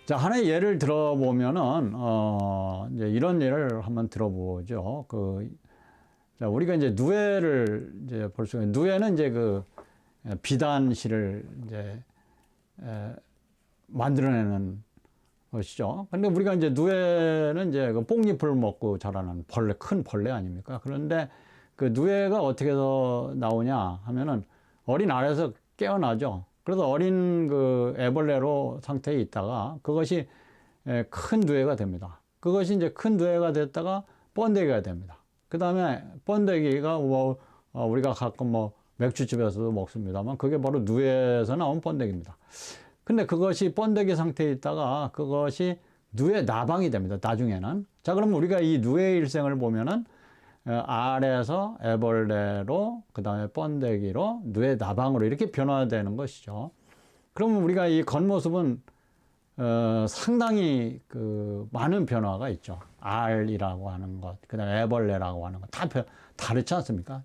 자, 하나의 예를 들어보면은, 이제 이런 예를 한번 들어보죠. 자, 우리가 이제 누에를 이제 볼 수가 있는, 누에는 이제 비단실을 이제, 만들어내는 것이죠. 근데 우리가 이제 누에는 이제 뽕잎을 먹고 자라는 벌레, 큰 벌레 아닙니까? 그런데 그 누에가 어떻게 해서 나오냐 하면은 어린 알에서 깨어나죠. 그래서 어린 애벌레로 상태에 있다가 그것이 큰 누에가 됩니다. 그것이 이제 큰 누에가 됐다가 번데기가 됩니다. 그 다음에 번데기가 우리가 가끔 맥주집에서도 먹습니다만 그게 바로 누에에서 나온 번데기입니다. 근데 그것이 번데기 상태에 있다가 그것이 누에 나방이 됩니다. 나중에는. 자, 그러면 우리가 이 누에의 일생을 보면은 알에서 애벌레로, 그 다음에 번데기로, 누에 나방으로 이렇게 변화되는 것이죠. 그러면 우리가 이 겉모습은 상당히 많은 변화가 있죠. 알이라고 하는 것, 그 다음에 애벌레라고 하는 것, 다 다르지 않습니까?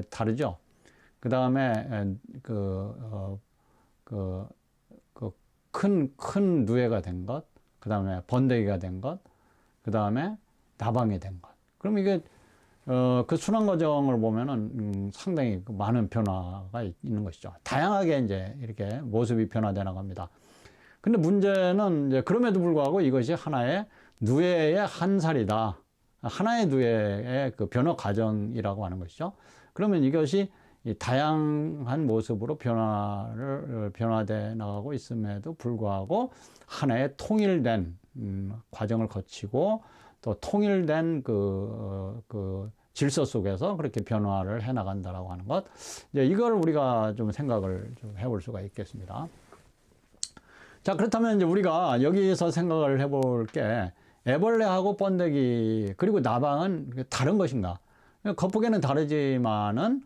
다르죠. 그 다음에 큰 누에가 된 것, 그 다음에 번데기가 된 것, 그 다음에 나방이 된 것. 그럼 이게 그 순환 과정을 보면은 상당히 많은 변화가 있는 것이죠. 다양하게 이제 이렇게 모습이 변화되어 나갑니다. 근데 문제는 이제 그럼에도 불구하고 이것이 하나의 누에의 한 살이다. 하나의 누에의 변화 과정이라고 하는 것이죠. 그러면 이것이 다양한 모습으로 변화돼 나가고 있음에도 불구하고 하나의 통일된 과정을 거치고 또 통일된 질서 속에서 그렇게 변화를 해 나간다라고 하는 것. 이제 이걸 우리가 좀 생각을 좀 해볼 수가 있겠습니다. 자, 그렇다면 이제 우리가 여기서 생각을 해볼 게 애벌레하고 번데기 그리고 나방은 다른 것인가? 겉보기에는 다르지만은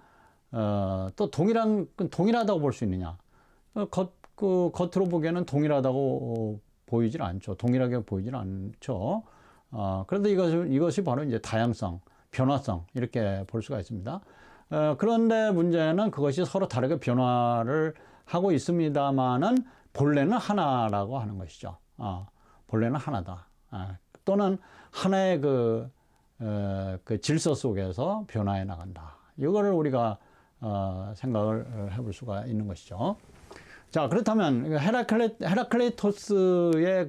또 동일하다고 볼 수 있느냐? 겉으로 보기에는 동일하다고 보이질 않죠. 동일하게 보이질 않죠. 그런데 이것이 바로 이제 다양성, 변화성, 이렇게 볼 수가 있습니다. 그런데 문제는 그것이 서로 다르게 변화를 하고 있습니다만은 본래는 하나라고 하는 것이죠. 본래는 하나다. 또는 하나의 그 질서 속에서 변화해 나간다. 이거를 우리가 생각을 해볼 수가 있는 것이죠. 자, 그렇다면 헤라클레이토스의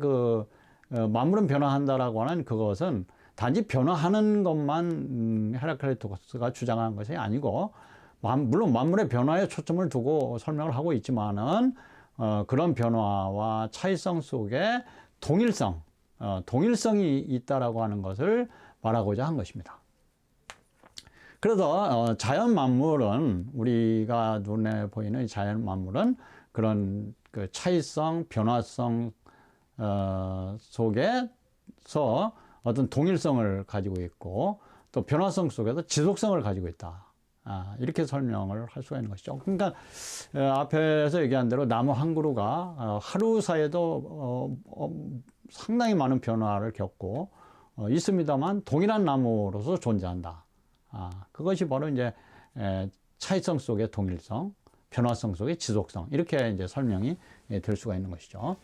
만물은 변화한다라고 하는 그것은 단지 변화하는 것만 헤라클레이토스가 주장하는 것이 아니고, 물론 만물의 변화에 초점을 두고 설명을 하고 있지만은 그런 변화와 차이성 속에 동일성이 있다라고 하는 것을 말하고자 한 것입니다. 그래서 자연 만물은, 우리가 눈에 보이는 자연 만물은 그런 차이성, 변화성 속에서 어떤 동일성을 가지고 있고 또 변화성 속에서 지속성을 가지고 있다. 이렇게 설명을 할 수가 있는 것이죠. 그러니까 앞에서 얘기한 대로 나무 한 그루가 하루 사이에도 상당히 많은 변화를 겪고 있습니다만 동일한 나무로서 존재한다. 그것이 바로 이제 차이성 속의 동일성, 변화성 속의 지속성, 이렇게 이제 설명이 될 수가 있는 것이죠.